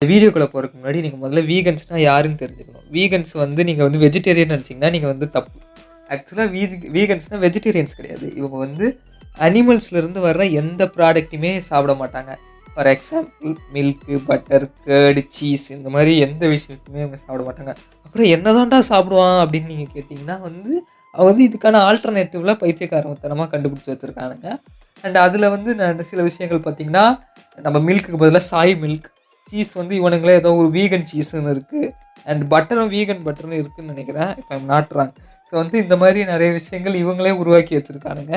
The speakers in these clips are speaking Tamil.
இந்த வீடியோக்குள்ள போறதுக்கு முன்னாடி நீங்க முதல்ல வீகன்ஸ்னா யாருன்னு தெரிஞ்சுக்கணும். வீகன்ஸ் வந்து நீங்க வந்து வெஜிடேரியன் நினைச்சீங்கன்னா நீங்க வந்து தப்பு. ஆக்சுவலா வீகன்ஸ்னா வெஜிடேரியன்ஸ் கிடையாது. இவங்க வந்து அனிமல்ஸ்ல இருந்து வர்ற எந்த ப்ராடக்ட்டுமே சாப்பிட மாட்டாங்க. For example milk, butter, curd, cheese இந்த மாதிரி எந்த விஷயத்தையுமே அவங்க சாப்பிட மாட்டாங்க. அப்புறம் என்னதான்டா சாப்பிடுவான் அப்படின்னு நீங்க கேட்டீங்கன்னா வந்து அவன் வந்து இதுக்கான ஆல்டர்னேட்டிவ்ல பைத்தியக்காரத்தனமா கண்டுபிடிச்சு வச்சிருக்கானுங்க. அண்ட் அதுல வந்து நான் சில விஷயங்கள் பார்த்தீங்கன்னா, நம்ம மில்க்குக்கு பதிலா சாய் மில்க், சீஸ் வந்து இவனுங்களே ஏதோ ஒரு வீகன் சீஸ்ன்னு இருக்கு. அண்ட் பட்டரும் வீகன் பட்டர்னு இருக்குன்னு நினைக்கிறேன். If I am not wrong. So வந்து இந்த மாதிரி நிறைய விஷயங்கள் இவங்களே உருவாக்கி வச்சிருக்கானுங்க.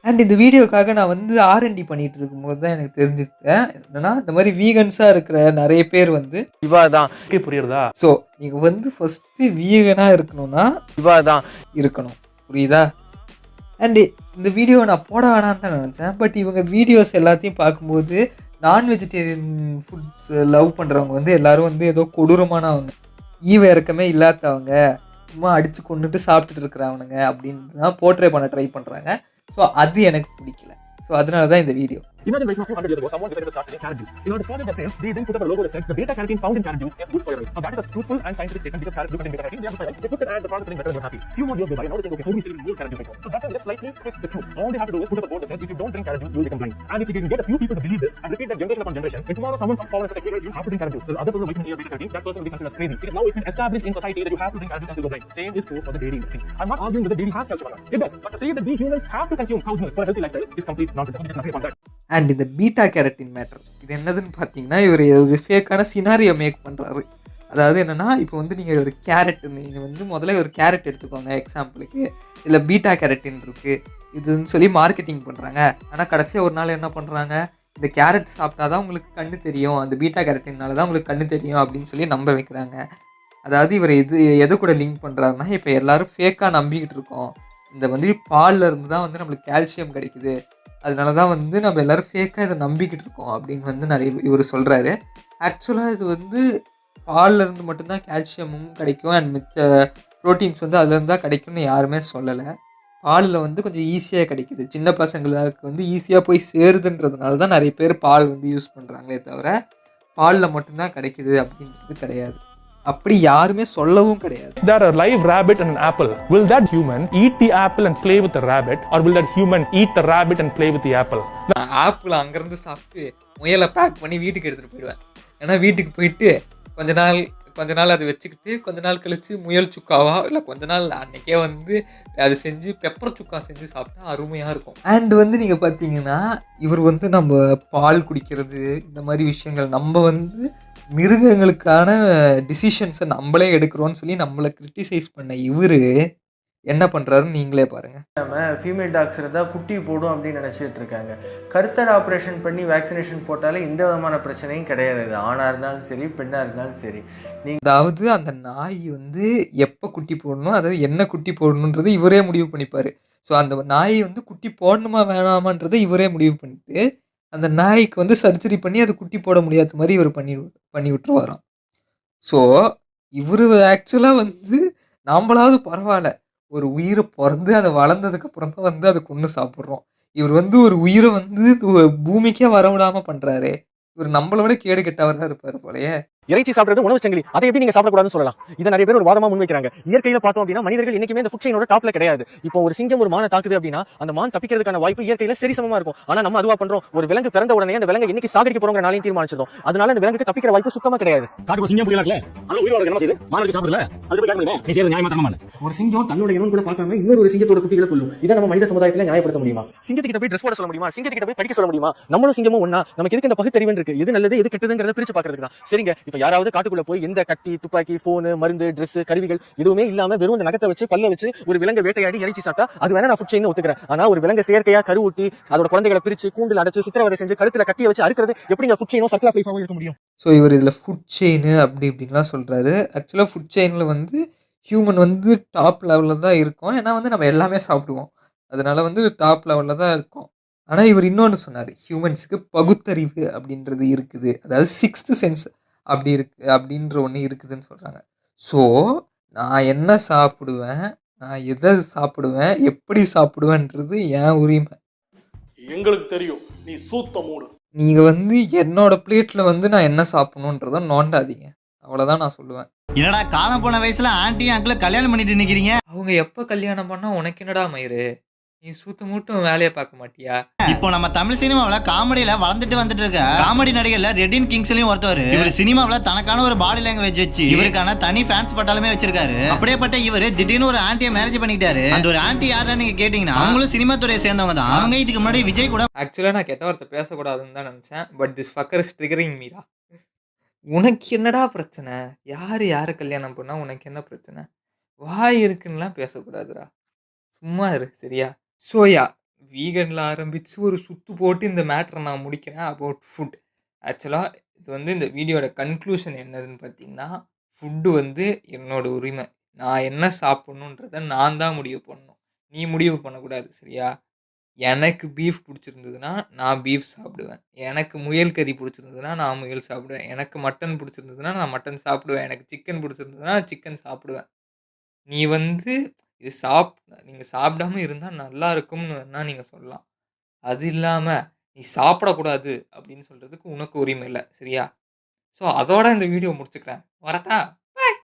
அண்ட் இந்த வீடியோக்காக நான் வந்து ஆர்என்டி பண்ணிட்டு இருக்கும்போது தான் எனக்கு தெரிஞ்சுக்கிட்டேன். என்னன்னா இந்த மாதிரி வீகன்ஸா இருக்கிற நிறைய பேர் வந்து இவாதான் புரியுறதா? ஸோ நீங்க வந்து ஃபர்ஸ்ட்டு வீகனா இருக்கணும்னா இவாதான் இருக்கணும். புரியுதா? அண்ட் இந்த வீடியோவை நான் போட வேணான்னு தான் நினச்சேன். பட் இவங்க வீடியோஸ் எல்லாத்தையும் பார்க்கும்போது நான் வெஜிடேரியன் ஃபுட்ஸ் லவ் பண்ணுறவங்க வந்து எல்லாரும் வந்து ஏதோ கொடூரமானவங்க, ஈவ இறக்கமே இல்லாதவங்க, சும்மா அடித்து கொண்டுட்டு சாப்பிட்டுட்டு இருக்கிறவனுங்க அப்படின்னு தான் போர்ட்ரே பண்ண ட்ரை பண்ணுறாங்க. ஸோ அது எனக்கு பிடிக்கல. ஸோ அதனால தான் இந்த video. Imagine like a few hundred years ago, someone decided to start selling carrot juice. In order to further their sales, they then put up a logo that says the beta carotene found in carrot juice is good for your health. Now that is a truthful and scientific statement because carrots do contain beta carotene. They amplify it. They put that ad, the product selling better and they're happy. Few more years go by and now they think, okay, how do we sell more carrot juice right now? So that can just slightly twist the truth. All they have to do is put up a board that says if you don't drink carrot juice, you will become blind. And if you can get a few people to believe this and repeat that generation upon generation, when tomorrow someone comes forward and says, hey guys, you have to drink carrot juice. The other source of vitamin A or beta carotene, that person will be considered as crazy because now it's been established in society that you have to drink carrot juice until you're blind. Same is true for the dairy industry. I'm not arguing that the dairy has calcium or not. It does. But to say that we humans have to consume cow's milk for a healthy lifestyle is complete nonsense. I just agree upon that. And இந்த பீட்டா கேரட்டின் மேட்டர் இது என்னதுன்னு பார்த்தீங்கன்னா, இவர் ஒரு ஃபேக்கான சினாரியோ மேக் பண்ணுறாரு. அதாவது என்னென்னா, இப்போ வந்து நீங்கள் ஒரு கேரட் நீங்கள் வந்து முதல்ல ஒரு கேரட் எடுத்துக்கோங்க எக்ஸாம்பிளுக்கு. இதில் பீட்டா கேரட்டின் இருக்குது இதுன்னு சொல்லி மார்க்கெட்டிங் பண்ணுறாங்க. ஆனால் கடைசியாக ஒரு நாள் என்ன பண்ணுறாங்க, இந்த கேரட் சாப்பிட்டா தான் உங்களுக்கு கண்ணு தெரியும், அந்த பீட்டா கேரட்டினால தான் உங்களுக்கு கண்ணு தெரியும் அப்படின்னு சொல்லி நம்ப வைக்கிறாங்க. அதாவது இவர் எது கூட லிங்க் பண்ணுறாருன்னா, இப்போ எல்லோரும் ஃபேக்காக நம்பிக்கிட்டு இருக்கோம். இந்த வந்து பாலில் இருந்து தான் வந்து நம்மளுக்கு கால்சியம் கிடைக்குது, அதனால தான் வந்து நம்ம எல்லோரும் ஃபேக்காக இதை நம்பிக்கிட்டு இருக்கோம் அப்படின்னு வந்து நிறைய இவர் சொல்கிறாரு. ஆக்சுவலாக இது வந்து பாலில் இருந்து மட்டும்தான் கால்சியமும் கிடைக்கும் அண்ட் மிச்ச ப்ரோட்டீன்ஸ் வந்து அதுலேருந்து தான் கிடைக்கும்னு யாருமே சொல்லலை. பாலில் வந்து கொஞ்சம் ஈஸியாக கிடைக்குது, சின்ன பசங்களுக்கு வந்து ஈஸியாக போய் சேருதுன்றதுனால தான் நிறைய பேர் பால் வந்து யூஸ் பண்ணுறாங்களே தவிர பாலில் மட்டும்தான் கிடைக்குது அப்படின்றது கிடையாது. அப்படி யாருமே சொல்லவும் கிடையாது. There are live rabbit and an apple. Will that human eat the apple and play with the rabbit, or will that human eat the rabbit and play with the apple? நான் ஆப்பிள் அங்கேருந்து சாப்பிட்டு முயலை பேக் பண்ணி வீட்டுக்கு எடுத்துகிட்டு போயிடுவேன். ஏன்னா வீட்டுக்கு போயிட்டு கொஞ்ச நாள் அதை வச்சுக்கிட்டு கொஞ்ச நாள் கழித்து முயல் சுக்காவா இல்லை கொஞ்ச நாள் அன்றைக்கே வந்து அது செஞ்சு பெப்பர் சுக்கா செஞ்சு சாப்பிட்டா அருமையாக இருக்கும். அண்ட் வந்து நீங்கள் பார்த்தீங்கன்னா இவர் வந்து நம்ம பால் குடிக்கிறது இந்த மாதிரி விஷயங்கள் நம்ம வந்து மிருகங்களுக்கான டிசிஷன்ஸை நம்மளே எடுக்கிறோன்னு சொல்லி நம்மளை கிரிட்டிசைஸ் பண்ண இவர் என்ன பண்ணுறாருன்னு நீங்களே பாருங்கள். நம்ம ஃபீமேல் டாக்ஸ் இருந்தால் குட்டி போடும் அப்படின்னு நினச்சிட்டு இருக்காங்க. கருத்தடை ஆப்ரேஷன் பண்ணி வேக்சினேஷன் போட்டாலே எந்த விதமான பிரச்சனையும் கிடையாது. அது ஆணாக இருந்தாலும் சரி பெண்ணாக இருந்தாலும் சரி. அதாவது அந்த நாய் வந்து எப்போ குட்டி போடணும், அதாவது என்ன குட்டி போடணுன்றது இவரே முடிவு பண்ணிப்பார். ஸோ அந்த நாய் வந்து குட்டி போடணுமா வேணாமான்றதை இவரே முடிவு பண்ணிட்டு அந்த நாய்க்கு வந்து சர்ஜரி பண்ணி அது குட்டி போட முடியாத மாதிரி இவர் பண்ணி விட்டுருவாராம். ஸோ இவர் ஆக்சுவலாக வந்து நாம்பளாவது பரவாயில்ல, ஒரு உயிரை பிறந்து அதை வளர்ந்ததுக்கப்புறம் தான் வந்து அதை கொன்று சாப்பிட்றோம். இவர் வந்து ஒரு உயிரை வந்து பூமிக்கே வரவிடாமல் பண்ணுறாரு. இவர் நம்மளை விட கேடு கெட்டவர் தான் இருப்பார் போலயே. இறைச்சி சாப்பிடுறது உணவு சங்கிலி, அதை எப்படி நீங்க சாப்பிடக்கூடாதுன்னு சொல்லலாம். இதை நிறைய பேர் ஒரு வாதமா முன்வைக்கிறாங்க. இயற்கையில பார்த்தோம் அப்படின்னா மனிதர்கள் இன்னைக்குமே இந்த ஃபுட் செயினோட டாப்ல கிடையாது. இப்போ ஒரு சிங்கம் ஒரு மானை தாக்குது அப்படின்னா அந்த மான் தப்பிக்கிறதுக்கான வாய்ப்பு இயற்கையில சரிசமமா இருக்கும். ஆனா நம்ம அதுவா பண்றோம், ஒரு விலங்கு பிறந்த உடனே அந்த விலங்கு இன்னைக்கு சாகடிக்க போறோங்கிற நாளையும் தீர்மானிச்சிடும். அதனால அந்த விலங்குக்கு தப்பிக்கிற வாய்ப்பு சுத்தமா கிடையாது. ஒரு சிங்கம் தன்னோட இனம் கூட பார்க்காம இன்னொரு சிங்கத்தோட குட்டிகளை கொல்லும். இதை நம்ம மனித சமுதாயத்துல நியாயப்படுத்த முடியுமா? சிங்கத்துக்கிட்ட போய் ட்ரெஸ் போட சொல்ல முடியுமா? சிங்கத்துக்கிட்ட போய் படிக்க சொல்ல முடியுமா? நம்மளும் சிங்கமும் ஒண்ணா? நமக்கு எதுக்கு இந்த பகுத்தறிவு இருக்கு? எது நல்லது எது கெட்டதுங்கிறத பிரிச்சு பாக்குறதுக்கு தான். சரிங்க, இப்ப யாராவது காட்டுக்குள்ள போய் எந்த கட்டி துப்பாக்கி போனு மருந்து ட்ரெஸ் கருவிகள் எதுவுமே இல்லாம வெறும் அந்த நகத்தை வச்சு பல்ல வச்சு ஒரு விலங்கை வேட்டையாடி இறைச்சி சாப்பிட்டா அது வேணா நான் ஃபுட் செயின் ஒத்துக்கிறேன். ஆனா ஒரு விலங்கு செயற்கையா கருவூட்டி அதோட குழந்தைகளை பிரிச்சு கூண்டில் அடைச்சு சித்திரவதை செஞ்சு கழுத்துல கட்டிய வச்சு அறுக்கிறது எப்படிங்க ஃபுட் செயினோ சர்க்கிள் ஆஃப் லைஃபாவும் இருக்க முடியும்? ஸோ இவர் இதில் ஃபுட் செயின் அப்படி இப்படின்லாம் சொல்கிறாரு. ஆக்சுவலாக ஃபுட் செயினில் வந்து ஹியூமன் வந்து டாப் லெவலில் தான் இருக்கும். ஏன்னா வந்து நம்ம எல்லாமே சாப்பிடுவோம், அதனால வந்து டாப் லெவலில் தான் இருக்கும். ஆனால் இவர் இன்னொன்று சொன்னார், ஹியூமன்ஸுக்கு பகுத்தறிவு அப்படின்றது இருக்குது, அதாவது 6th சென்ஸ் அப்படி அப்படின்ற ஒன்று இருக்குதுன்னு சொல்கிறாங்க. ஸோ நான் என்ன சாப்பிடுவேன், நான் எதை சாப்பிடுவேன், எப்படி சாப்பிடுவேன்றது என் உரிமை. எங்களுக்கு தெரியும், நீ சூத்த மூடு. நீங்க வந்து என்னோட பிளேட்ல வந்து நான் என்ன சாப்பிடணுன்றத நோண்டாதீங்க. அவ்வளோதான் நான் சொல்லுவேன். என்னடா காலம் போன வயசுல ஆன்ட்டியும் அங்கிளும் கல்யாணம் பண்ணிட்டு நிக்கிறீங்க? அவங்க எப்ப கல்யாணம் பண்ணா உனக்கு என்னடா மயிரு? நீ சூத்த மூட்டும் வேலைய பார்க்க மாட்டியா? இப்போ நம்ம தமிழ் சினிமாவுல காமெடியில வளர்ந்துட்டு வந்துட்டு இருக்க காமெடி நடிகர்ல ரெட்டின் கிங்ஸ்லயும் ஒருத்தவர். இவர் சினிமாவுல தனக்கான ஒரு பாடி லாங்குவேஜ் வச்சு இவருக்கான தனி ஃபேன்ஸ் பட்டாலுமே வச்சிருக்காரு. அப்படியேப்பட்ட இவர் திடீர்னு ஒரு ஆன்ட்டியை மேரேஜ் பண்ணிக்கிட்டாரு. அந்த ஒரு ஆன்ட்டி யாருன்னு நீங்க கேட்டீங்கன்னா அவங்களும் சினிமா துறையை சேர்ந்தவங்க தான். அவங்க இதுக்கு முன்னாடி விஜய் கூட ஆக்சுவலா நான் கெட்ட வார்த்தை பேசக்கூடாதுன்னு தான் நெனச்சேன். But this fucker is triggering me டா. உனக்கு என்னடா பிரச்சனை? யார கல்யாணம் பண்ணா உனக்கு என்ன பிரச்சனை? வாய் இருக்குன்னுலாம் பேசக்கூடாதுடா. சும்மா இரு சரியா? சோயா வீகன்ல ஆரம்பிச்சு ஒரு சுத்து போட்டு இந்த மேட்டர நான் முடிக்கிறேன் அபௌட் ஃபுட். ஆக்சுவலா இது வந்து இந்த வீடியோட கன்க்ளூஷன் என்னதுன்னு பார்த்தீங்கன்னா, ஃபுட்டு வந்து என்னோட உரிமை. நான் என்ன சாப்பிடணுன்றத நான் தான் முடிவு பண்ணணும். நீ முடிவு பண்ணக்கூடாது சரியா? எனக்கு பீஃப் புடிச்சிருந்ததுன்னா, நான் பீஃப் சாப்பிடுவேன். எனக்கு முயல் கறி புடிச்சிருந்ததுன்னா, நான் முயல் சாப்பிடுவேன். எனக்கு மட்டன் புடிச்சிருந்ததுன்னா, நான் மட்டன் சாப்பிடுவேன். எனக்கு சிக்கன் புடிச்சிருந்ததுன்னா, சிக்கன் சாப்பிடுவேன். நீ வந்து இது நீங்க சாப்பிடாம இருந்தா நல்லா இருக்கும்னு வேணா நீங்க சொல்லலாம். அது இல்லாம, நீ சாப்பிடக்கூடாது அப்படின்னு சொல்றதுக்கு உனக்கு உரிமை இல்ல. சரியா? ஸோ அதோட இந்த வீடியோ முடிச்சுக்கிறேன். வரட்டா?